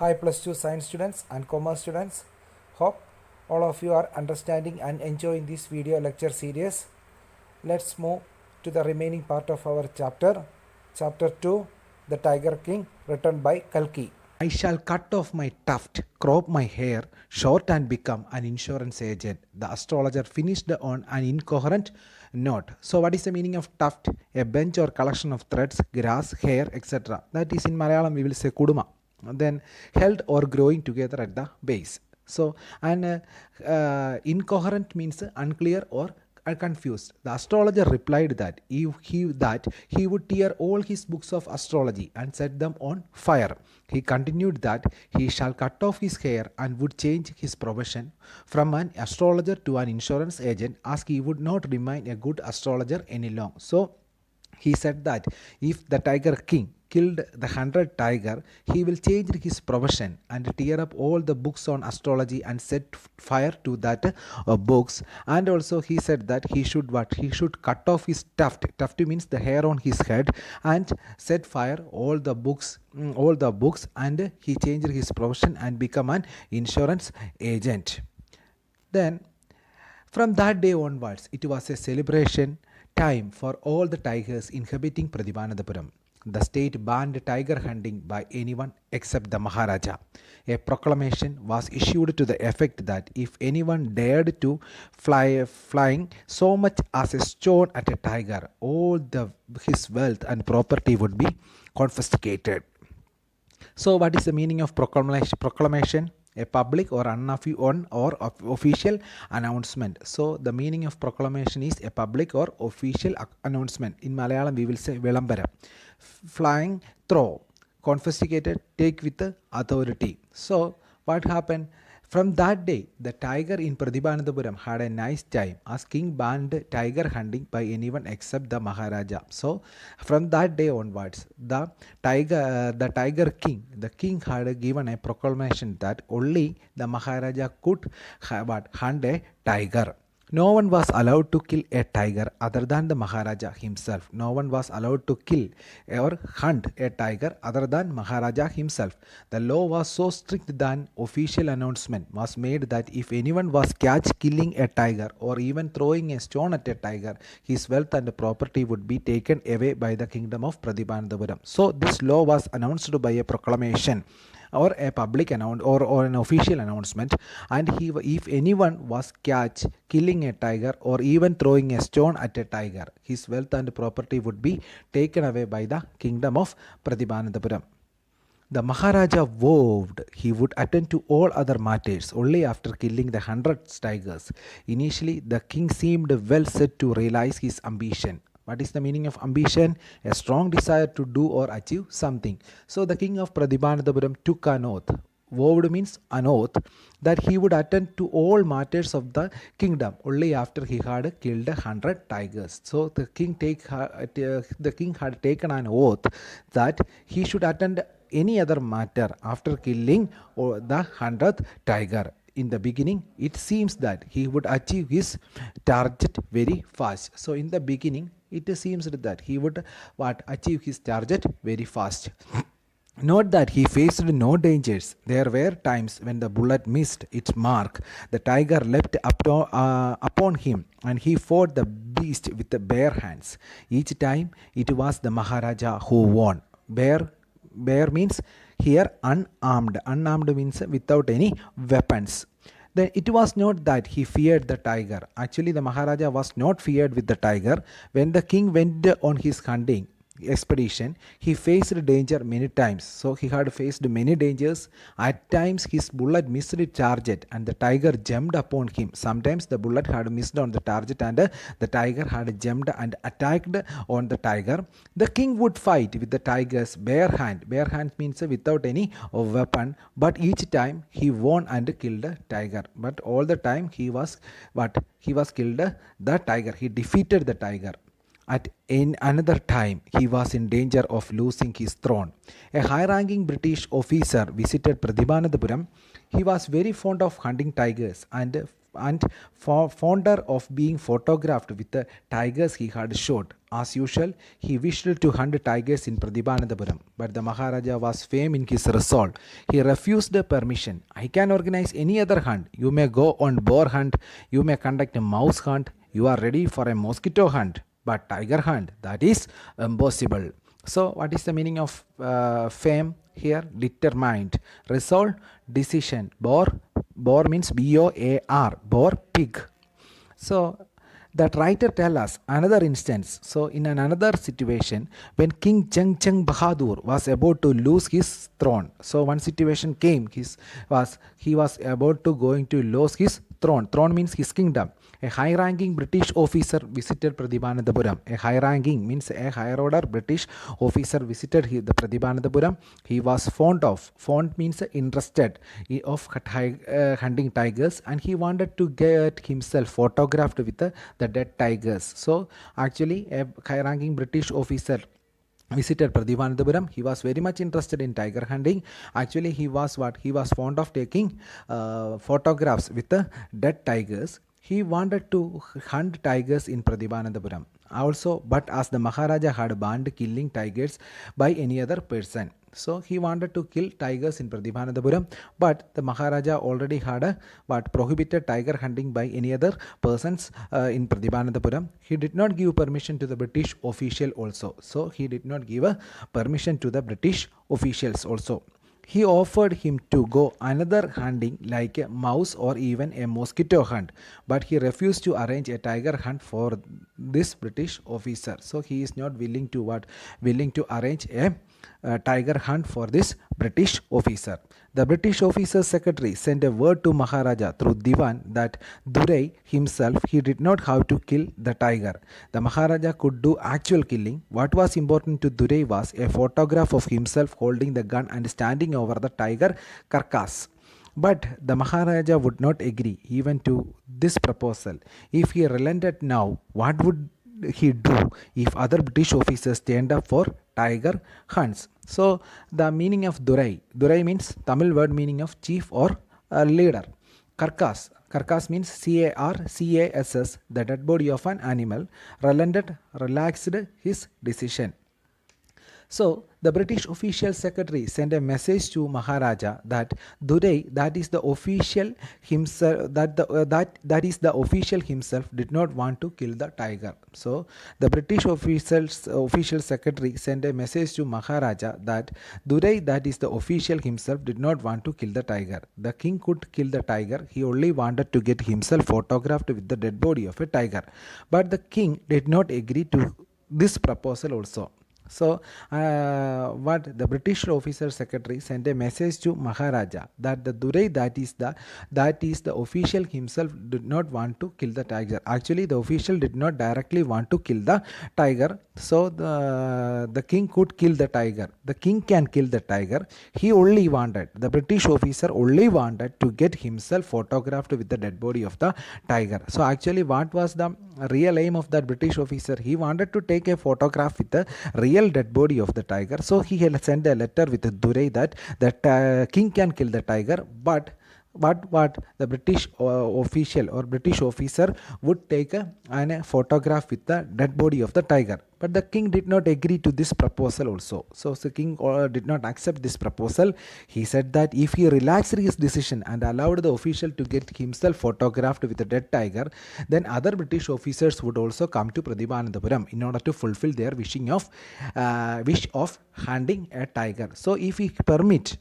Hi plus 2 science students and commerce students. Hope all of you are understanding and enjoying this video lecture series. Let's move to the remaining part of our chapter. Chapter 2, The Tiger King, written by Kalki. I shall cut off my tuft, crop my hair short, and become an insurance agent. The astrologer finished on an incoherent note. So, what is the meaning of tuft? A bench or collection of threads, grass, hair, etc. That is in Malayalam we will say kuduma. Then held or growing together at the base. So, incoherent means unclear or confused. The astrologer replied that he would tear all his books of astrology and set them on fire. He continued that he shall cut off his hair and would change his profession from an astrologer to an insurance agent, as he would not remain a good astrologer any long. So he said that if the Tiger King killed the 100 tiger, he will change his profession and tear up all the books on astrology and set fire to that books. And also he said that he should cut off his tuft. Tuft means the hair on his head, and set fire all the books, and he changed his profession and become an insurance agent. Then from that day onwards, it was a celebration time for all the tigers inhabiting Pradipanapuram. The state banned tiger hunting by anyone except the Maharaja. A proclamation was issued to the effect that if anyone dared to flying so much as a stone at a tiger, all his wealth and property would be confiscated. So, what is the meaning of proclamation? A public or official announcement. So, the meaning of proclamation is a public or official announcement. In Malayalam, we will say Vilambara. Flying, throw, confiscated, take with authority. So, what happened? From that day, the tiger in Pradipanapuram had a nice time, as king banned tiger hunting by anyone except the Maharaja. So, from that day onwards, the king had given a proclamation that only the Maharaja could hunt a tiger. No one was allowed to kill a tiger other than the Maharaja himself. No one was allowed to kill or hunt a tiger other than Maharaja himself. The law was so strict that an official announcement was made that if anyone was catched killing a tiger or even throwing a stone at a tiger, his wealth and property would be taken away by the kingdom of Pradipanapuram. So this law was announced by a proclamation or a public or an official announcement, and if anyone was catched killing a tiger or even throwing a stone at a tiger, his wealth and property would be taken away by the kingdom of Pradipanapuram. The Maharaja vowed he would attend to all other matters only after killing the 100 tigers. Initially, the king seemed well set to realize his ambition. What is the meaning of ambition? A strong desire to do or achieve something. So the king of Pradipanapuram took an oath. Vowed means an oath, that he would attend to all matters of the kingdom only after he had killed 100 tigers. So the king had taken an oath that he should attend any other matter after killing the 100th tiger. In the beginning, it seems that he would achieve his target very fast. So in the beginning, it seems that he would achieve his target very fast. Note that he faced no dangers. There were times when the bullet missed its mark. The tiger leapt upon him, and he fought the beast with the bare hands. Each time it was the Maharaja who won. Bare means here unarmed. Unarmed means without any weapons. Then it was not that he feared the tiger. Actually, the Maharaja was not feared with the tiger. When the king went on his hunting expedition, he faced danger many times. So he had faced many dangers. At times his bullet missed its target and the tiger jumped upon him. Sometimes the bullet had missed on the target and the tiger had jumped and attacked on the tiger. The king would fight with the tiger's bare hand. Bare hand means without any weapon, but each time he won and killed the tiger. But all the time he was killed the tiger. He defeated the tiger. In another time, he was in danger of losing his throne. A high-ranking British officer visited Pradipanapuram. He was very fond of hunting tigers and fonder of being photographed with the tigers he had shot. As usual, he wished to hunt tigers in Pradipanapuram, but the Maharaja was firm in his resolve. He refused the permission. I can organize any other hunt. You may go on boar hunt, you may conduct a mouse hunt, you are ready for a mosquito hunt, but tiger hunt, that is impossible. So, what is the meaning of fame here? Determined, resolve, decision. Boar means B-O-A-R, boar, pig. So, that writer tell us another instance. So, in another situation, when King Jang Bahadur was about to lose his throne. So, one situation came. He was about to going to lose his throne. Throne means his kingdom. A high-ranking British officer visited Pradipanapuram. A high-ranking means a higher-order British officer visited the Pradipanapuram. He was fond means interested of hunting tigers, and he wanted to get himself photographed with the dead tigers. So, actually, a high-ranking British officer visited Pradipanapuram. He was very much interested in tiger hunting. Actually, he was fond of taking photographs with the dead tigers. He wanted to hunt tigers in Pradipanapuram also, but as the Maharaja had banned killing tigers by any other person, so he wanted to kill tigers in Pradipanapuram, but the Maharaja already had prohibited tiger hunting by any other persons in Pradipanapuram. He did not give permission to the British official also. So he did not give a permission to the British officials also. He offered him to go another hunting like a mouse or even a mosquito hunt, but he refused to arrange a tiger hunt for this British officer. So he is not willing to arrange a tiger hunt for this British officer. The British officer's secretary sent a word to Maharaja through Diwan that Durai himself, he did not have to kill the tiger. The Maharaja could do actual killing. What was important to Durai was a photograph of himself holding the gun and standing over the tiger carcass. But the Maharaja would not agree even to this proposal. If he relented now, what would he do if other British officers turned up for tiger hunts? So the meaning of Durai means Tamil word meaning of chief or leader. Carcass means CARCASS, the dead body of an animal. Relented, relaxed his decision. So the British official secretary sent a message to Maharaja that Durai, that is the official himself, that is the official himself, did not want to kill the tiger. So the British official secretary sent a message to Maharaja that Durai, that is the official himself, did not want to kill the tiger. The king could kill the tiger. He only wanted to get himself photographed with the dead body of a tiger. But the king did not agree to this proposal also. So, what the British officer secretary sent a message to Maharaja that the Durai, that is the official himself, did not want to kill the tiger. Actually, the official did not directly want to kill the tiger. So the king could kill the tiger. The king can kill the tiger. The British officer only wanted to get himself photographed with the dead body of the tiger. So actually, what was the real aim of that British officer? He wanted to take a photograph with the real dead body of the tiger. So he had sent a letter with Durai that king can kill the tiger, but what the British official or British officer would take a photograph with the dead body of the tiger. But the king did not agree to this proposal also. So the king did not accept this proposal. He said that if he relaxed his decision and allowed the official to get himself photographed with a dead tiger, then other British officers would also come to Pradipanapuram in order to fulfill their wish of hunting a tiger. So if he permit,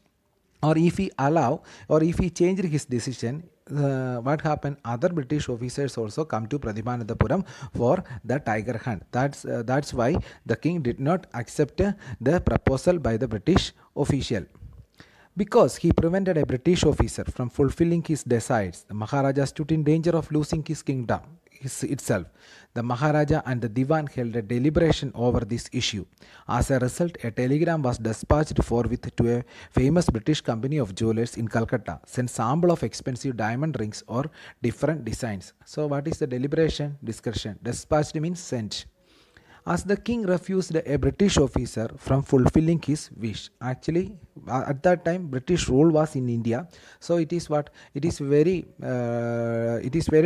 or if he allow, or if he changed his decision, what happened? Other British officers also come to Pradipanapuram for the tiger hunt. That's why the king did not accept the proposal by the British official. Because he prevented a British officer from fulfilling his desires, the Maharaja stood in danger of losing his kingdom itself. The Maharaja and the Diwan held a deliberation over this issue. As a result, a telegram was dispatched forthwith to a famous British company of jewelers in Calcutta, sent sample of expensive diamond rings or different designs. So what is the deliberation? Discussion. Dispatched means sent. as the king refused a British officer from fulfilling his wish. Actually, at that time, British rule was in India, so it is what it is very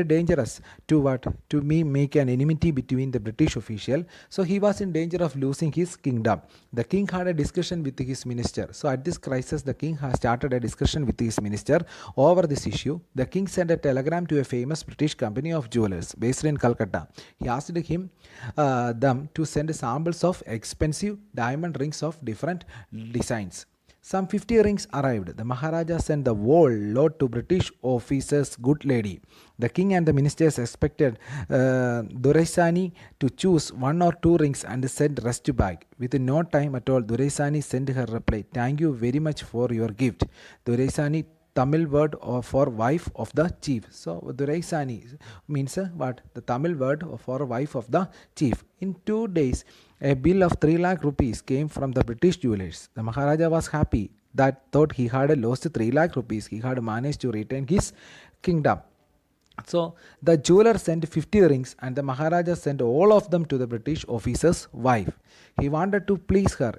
dangerous to make an enmity between the British official. So he was in danger of losing his kingdom. The king had a discussion with his minister. So at this crisis, the king has started a discussion with his minister over this issue. The king sent a telegram to a famous British company of jewelers based in Calcutta. He asked them to send samples of expensive diamond rings of different designs. Some 50 rings arrived. The Maharaja sent the whole lot to British officers' good lady. The king and the ministers expected Duraisani to choose one or two rings and send rest back. Within no time at all, Duraisani sent her reply, "Thank you very much for your gift." Duraisani Tamil word for wife of the chief. So Duraisani means what? The Tamil word for wife of the chief. In 2 days, a bill of 3 lakh rupees came from the British jewelers. The Maharaja was happy that thought he had lost 3 lakh rupees. He had managed to retain his kingdom. So the jeweler sent 50 rings and the Maharaja sent all of them to the British officer's wife. He wanted to please her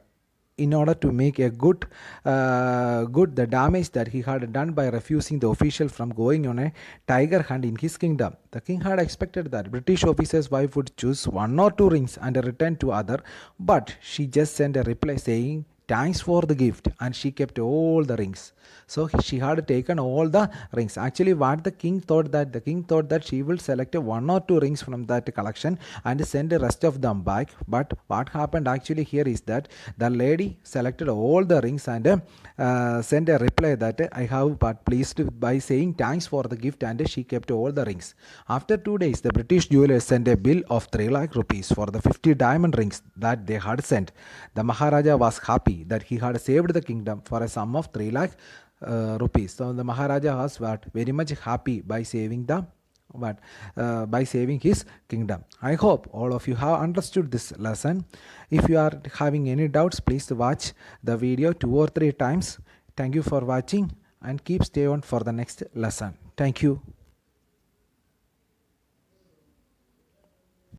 in order to make a good the damage that he had done by refusing the official from going on a tiger hunt in his kingdom. The king had expected that British officer's wife would choose one or two rings and return to other, but she just sent a reply saying, "Thanks for the gift," and she kept all the rings. So she had taken all the rings. Actually, what the king thought that she will select one or two rings from that collection and send the rest of them back. But what happened actually here is that the lady selected all the rings and sent a reply that I have but pleased by saying thanks for the gift, and she kept all the rings. After 2 days, the British jewelers sent a bill of 3 lakh rupees for the 50 diamond rings that they had sent. The Maharaja was happy that he had saved the kingdom for a sum of 3 lakh rupees. So the Maharaja was very much happy by saving by saving his kingdom. I hope all of you have understood this lesson. If you are having any doubts, please watch the video 2 or 3 times. Thank you for watching and keep stay on for the next lesson. Thank you.